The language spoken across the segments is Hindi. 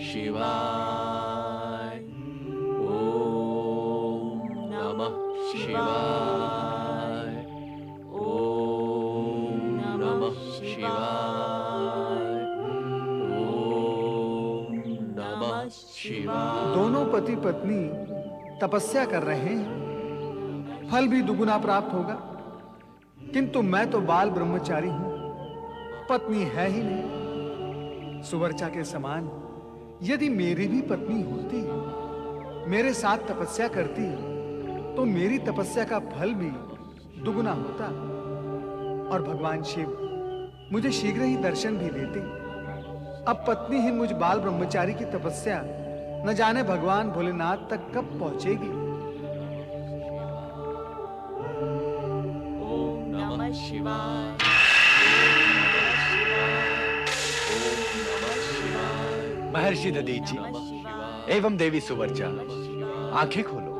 शिवाय। ओम नमः शिवाय। ओम नमः शिवाय। ओम नमः शिवाय। दोनों पति पत्नी तपस्या कर रहे हैं, फल भी दुगुना प्राप्त होगा। किंतु मैं तो बाल ब्रह्मचारी हूं, पत्नी है ही नहीं। सुवर्चा के समान यदि मेरी भी पत्नी होती, मेरे साथ तपस्या करती, तो मेरी तपस्या का फल भी दुगुना होता और भगवान शिव मुझे शीघ्र ही दर्शन भी देते। अब पत्नीहीन मुझ बाल ब्रह्मचारी की तपस्या न जाने भगवान भोलेनाथ तक कब पहुंचेगी। ओम नमः शिवाय। महर्षि दधीचि एवं देवी सुवर्चा, आंखें खोलो।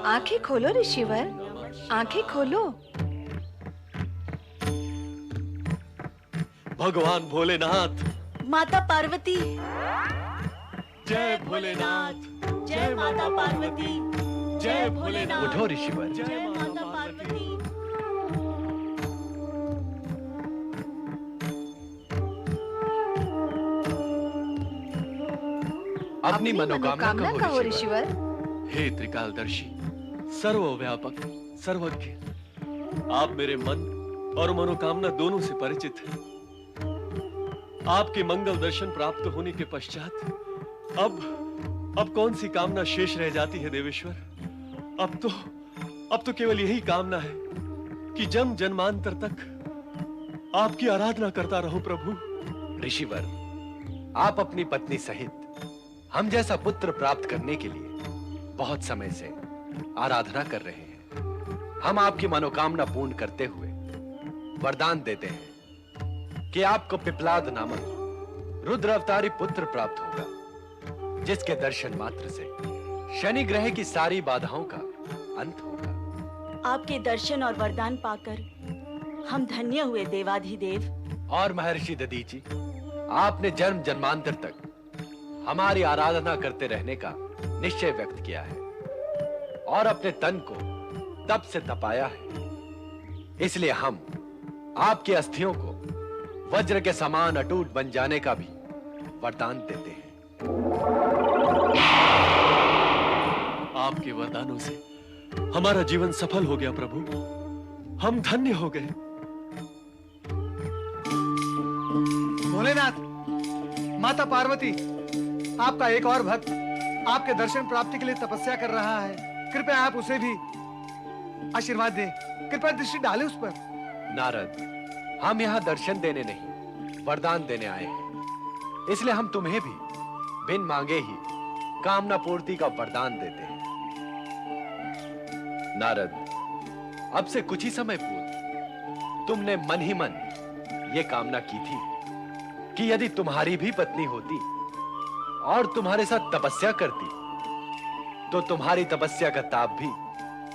आंखें खोलो ऋषिवर, आंखें खोलो। भगवान भोलेनाथ, माता पार्वती, जय भोलेनाथ, जय माता पार्वती, जय भोलेनाथ। उठो ऋषिवर। जय माता पार्वती। अपनी मनोकामना कहो ऋषिवर। हे त्रिकालदर्शी, सर्वव्यापक, सर्वज्ञ, आप मेरे मन और मनोकामना दोनों से परिचित हैं। आपके मंगल दर्शन प्राप्त होने के पश्चात अब कौन सी कामना शेष रह जाती है देवेश्वर? अब तो केवल यही कामना है कि जन्म जन्मांतर तक आपकी आराधना करता रहूं प्रभु। ऋषिवर, आप अपनी पत्नी सहित हम जैसा पुत्र प्राप्त करने के लिए बहुत समय से आराधना कर रहे हैं। हम आपकी मनोकामना पूर्ण करते हुए वरदान देते हैं कि आपको पिपलाद नामक रुद्र अवतारी पुत्र प्राप्त होगा, जिसके दर्शन मात्र से शनि ग्रह की सारी बाधाओं का अंत होगा। आपके दर्शन और वरदान पाकर हम धन्य हुए देवाधिदेव। और महर्षि दधीचि, आपने जन्म जन्मांतर तक हमारी आराधना करते रहने का निश्चय व्यक्त किया है और अपने तन को तप से तपाया है। इसलिए हम आपकी अस्थियों को वज्र के समान अटूट बन जाने का भी वरदान देते हैं। आपके वरदानों से हमारा जीवन सफल हो गया प्रभु, हम धन्य हो गए। भोलेनाथ, माता पार्वती, आपका एक और भक्त आपके दर्शन प्राप्ति के लिए तपस्या कर रहा है। कृपया आप उसे भी आशीर्वाद दें, कृपया दृष्टि डालें उस पर। नारद, हम यहाँ दर्शन देने नहीं, वरदान देने आए हैं। इसलिए हम तुम्हें भी बिन मांगे ही कामना पूर्ति का वरदान देते हैं। नारद, अब से कुछ ही समय पूर्व तुमने मन ही मन ये कामना की थी कि यदि तुम्हारी भी पत्नी होती और तुम्हारे साथ तपस्या करती, तो तुम्हारी तपस्या का ताप भी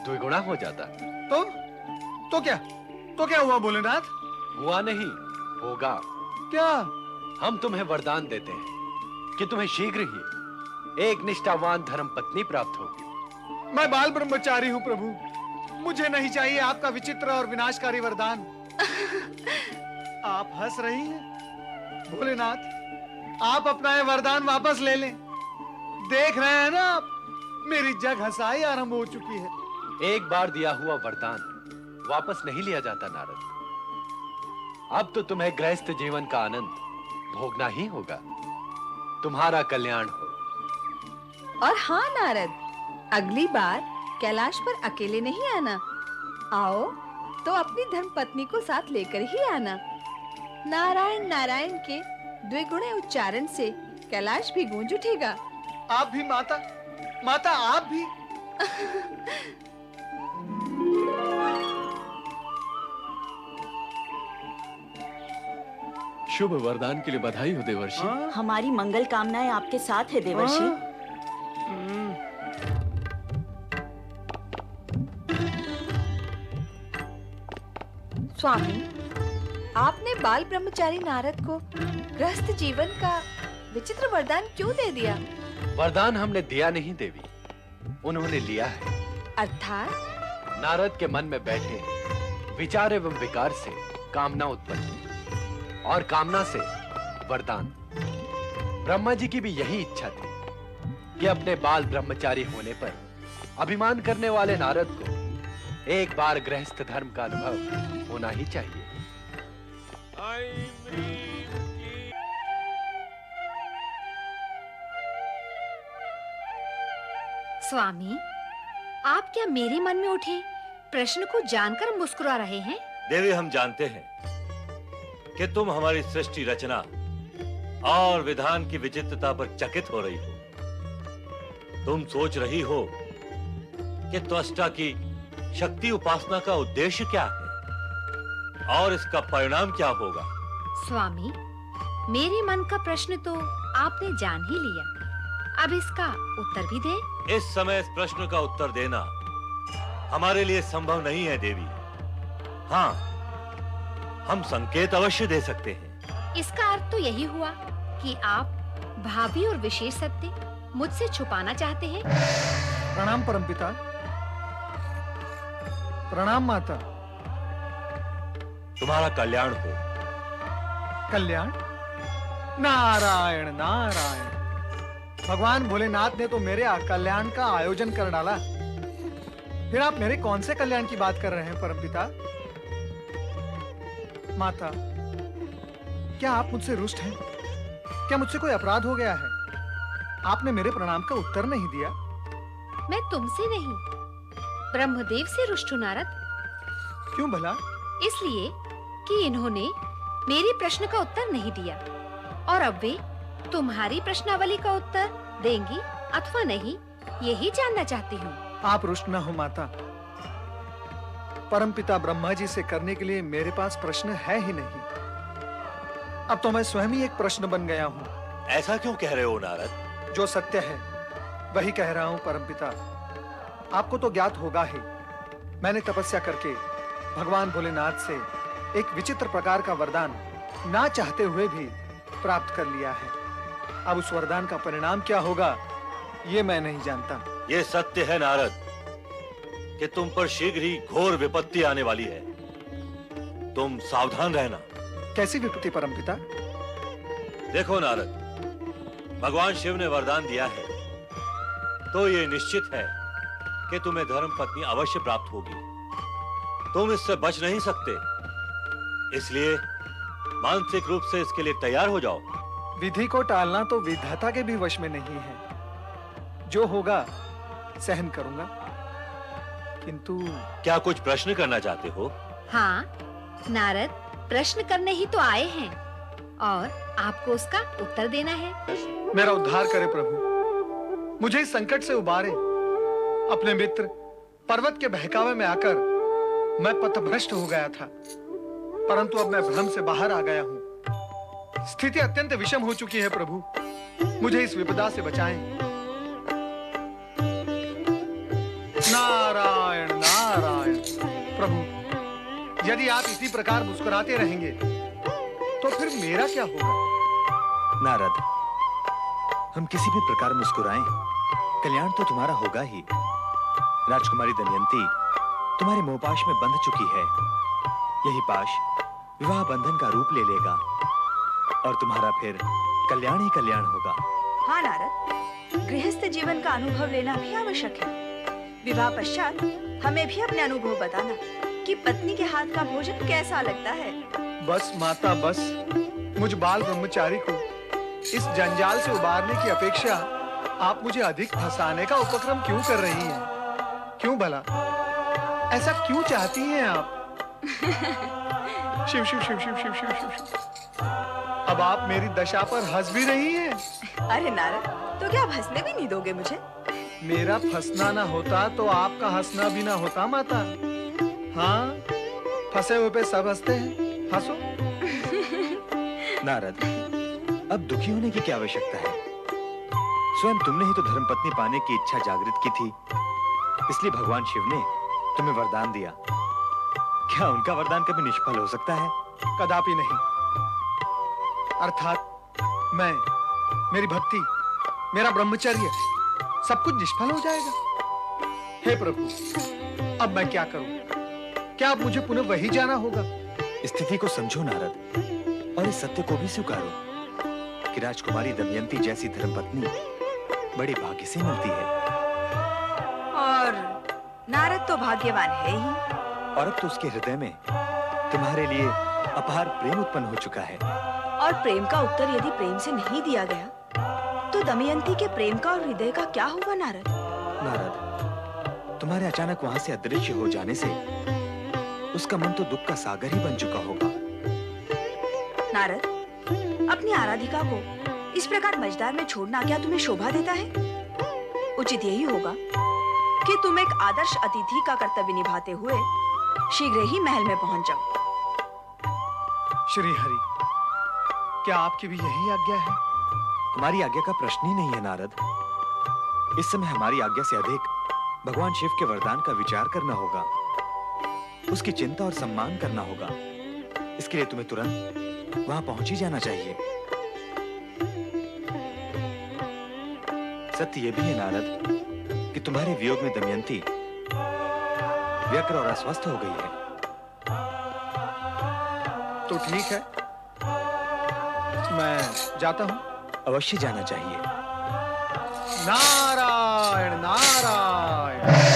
द्विगुना हो जाता। तो क्या हुआ भोलेनाथ? हुआ नहीं, होगा। क्या? हम तुम्हें वरदान देते हैं कि तुम्हें शीघ्र ही एक निष्ठावान धर्म पत्नी प्राप्त होगी। मैं बाल ब्रह्मचारी हूं प्रभु, मुझे नहीं चाहिए आपका विचित्र और विनाशकारी वरदान। आप हंस रही हैं? भोलेनाथ, आप अपना ये वरदान वापस ले लें। देख रहे हैं ना आप, मेरी जग हंसाई आरंभ हो चुकी है। एक बार दिया हुआ वरदान वापस नहीं लिया जाता नारद। अब तो तुम्हें गृहस्थ जीवन का आनंद भोगना ही होगा। तुम्हारा कल्याण हो। और हाँ नारद, अगली बार कैलाश पर अकेले नहीं आना। आओ तो अपनी धर्मपत्नी को साथ लेकर ही आना। नारायण नारायण के द्विगुणे उच्चारण से कैलाश भी गूंज उठेगा। आप भी माता, आप भी। शुभ वरदान के लिए बधाई हो देवर्षि। हमारी मंगल कामनाएं आपके साथ है देवर्षि। स्वामी, आपने बाल ब्रह्मचारी नारद को गृहस्थ जीवन का विचित्र वरदान क्यों दे दिया? वरदान हमने दिया नहीं देवी, उन्होंने लिया है। अर्थात? नारद के मन में बैठे विचार एवं विकार से कामना उत्पन्न हुई और कामना से वरदान। ब्रह्मा जी की भी यही इच्छा थी कि अपने बाल ब्रह्मचारी होने पर अभिमान करने वाले नारद को एक बार गृहस्थ धर्म का अनुभव होना ही चाहिए। स्वामी, आप क्या मेरे मन में उठे प्रश्न को जानकर मुस्कुरा रहे हैं? देवी, हम जानते हैं कि तुम हमारी सृष्टि रचना और विधान की विचित्रता पर चकित हो रही हो। तुम सोच रही हो कि त्वष्टा की शक्ति उपासना का उद्देश्य क्या है और इसका परिणाम क्या होगा। स्वामी, मेरे मन का प्रश्न तो आपने जान ही लिया, अब इसका उत्तर भी दें। इस समय इस प्रश्न का उत्तर देना हमारे लिए संभव नहीं है देवी। हाँ, हम संकेत अवश्य दे सकते हैं। इसका अर्थ तो यही हुआ कि आप भावी और विशेष सत्य मुझसे छुपाना चाहते हैं। प्रणाम परमपिता। प्रणाम माता। तुम्हारा कल्याण हो। कल्याण? नारायण नारायण। भगवान भोलेनाथ ने तो मेरे कल्याण का आयोजन कर डाला, फिर आप मेरे कौन से कल्याण की बात कर रहे हैं परमपिता? माता, क्या आप मुझसे रुष्ट हैं? क्या मुझसे कोई अपराध हो गया है? आपने मेरे प्रणाम का उत्तर नहीं दिया। मैं तुमसे नहीं, ब्रह्मदेव से रुष्ट हूं नारद। क्यों भला? इसलिए कि इन्होंने मेरे प्रश्न का उत्तर नहीं दिया और अब वे तुम्हारी प्रश्नावली का उत्तर देंगी अथवा नहीं, यही जानना चाहती हूँ। आप रुष्ट न हो माता। परमपिता ब्रह्मा जी से करने के लिए मेरे पास प्रश्न है ही नहीं। अब तो मैं स्वयं ही एक प्रश्न बन गया हूँ। ऐसा क्यों कह रहे हो नारद? जो सत्य है वही कह रहा हूँ परमपिता। आपको तो ज्ञात होगा ही, मैंने तपस्या करके भगवान भोलेनाथ से एक विचित्र प्रकार का वरदान ना चाहते हुए भी प्राप्त कर लिया है। अब उस वरदान का परिणाम क्या होगा ये मैं नहीं जानता। ये सत्य है नारद कि तुम पर शीघ्र ही घोर विपत्ति आने वाली है। तुम सावधान रहना। कैसी विपत्ति परमपिता? देखो नारद, भगवान शिव ने वरदान दिया है तो ये निश्चित है कि तुम्हें धर्म पत्नी अवश्य प्राप्त होगी। तुम इससे बच नहीं सकते, इसलिए मानसिक रूप से इसके लिए तैयार हो जाओ। विधि को टालना तो विधाता के भी वश में नहीं है। जो होगा सहन करूंगा। किंतु क्या कुछ प्रश्न करना चाहते हो? हाँ नारद, प्रश्न करने ही तो आए हैं और आपको उसका उत्तर देना है। मेरा उद्धार करे प्रभु, मुझे इस संकट से उबारे। अपने मित्र पर्वत के बहकावे में आकर मैं पथभ्रष्ट हो गया था, परंतु अब मैं भ्रम से बाहर आ गया हूँ। स्थिति अत्यंत विषम हो चुकी है प्रभु, मुझे इस विपदा से बचाएं। नारायण नारायण। प्रभु, यदि आप इसी प्रकार मुस्कुराते रहेंगे तो फिर मेरा क्या होगा? नारद, हम किसी भी प्रकार मुस्कुराएं, कल्याण तो तुम्हारा होगा ही। राजकुमारी दमयंती तुम्हारे मोहपाश में बंध चुकी है। यही पाश विवाह बंधन का रूप ले लेगा और तुम्हारा फिर कल्याण ही कल्याण होगा। हाँ नारद, गृहस्थ जीवन का अनुभव लेना भी आवश्यक है। विवाह पश्चात हमें भी अपने अनुभव बताना कि पत्नी के हाथ का भोजन कैसा लगता है। बस माता बस, मुझ बाल ब्रह्मचारी को इस जंजाल से उबारने की अपेक्षा आप मुझे अधिक फंसाने का उपक्रम क्यों कर रही हैं? क्यों भला? ऐसा क्यों चाहती हैं आप? शिव शिव शिव शिव शिव शिव शिव शिव। अब आप मेरी दशा पर हंस भी रही हैं। अरे नारद, तो क्या आप हंसने भी नहीं दोगे मुझे? मेरा फंसना ना होता तो आपका हंसना भी ना होता माता। हाँ, फंसे हुए पे सब हंसते हैं, हंसो। नारद, अब दुखी होने की क्या आवश्यकता है? स्वयं तुमने ही तो धर्मपत्नी पाने की इच्छा जागृत की थी, इसलिए भगवान शिव ने तुम्हें वरदान दिया। क्या उनका वरदान कभी निष्फल हो सकता है? कदापि नहीं। अर्थात मैं मेरी भक्ति, मेरा ब्रह्मचर्य सब कुछ निष्फल हो जाएगा। हे प्रभु, अब मैं क्या करूं? क्या अब मुझे पुनः वही जाना होगा? स्थिति को समझो नारद, और इस सत्य को भी स्वीकारो कि राजकुमारी दमयंती जैसी धर्मपत्नी बड़े भाग्य से मिलती है। और नारद तो भाग्यवान है ही। और अब तो उसके हृदय में तुम्हारे लिए अपार प्रेम उत्पन्न हो चुका है। और प्रेम का उत्तर यदि प्रेम से नहीं दिया गया, तो दमयंती के प्रेम का और हृदय का क्या होगा नारद? नारद, तुम्हारे अचानक वहां से अदृश्य हो जाने से उसका मन तो दुख का सागर ही बन चुका होगा। नारद, अपनी आराधिका को इस प्रकार मझधार में छोड़ना क्या तुम्हें शोभा देता है? उचित यही होगा कि तुम एक आदर्श अतिथि का कर्तव्य निभाते हुए शीघ्र ही महल में पहुंच जाओ। श्री हरि, क्या आपकी भी यही आज्ञा है? हमारी आज्ञा का प्रश्न ही नहीं है नारद। इस समय हमारी आज्ञा से अधिक भगवान शिव के वरदान का विचार करना होगा, उसकी चिंता और सम्मान करना होगा। इसके लिए तुम्हें तुरंत वहां पहुंच ही जाना चाहिए। सत्य यह भी है नारद कि तुम्हारे वियोग में दमयंती व्यग्र और अस्वस्थ हो गई है। तो ठीक है, मैं जाता हूं। अवश्य जाना चाहिए। नारायण नारायण।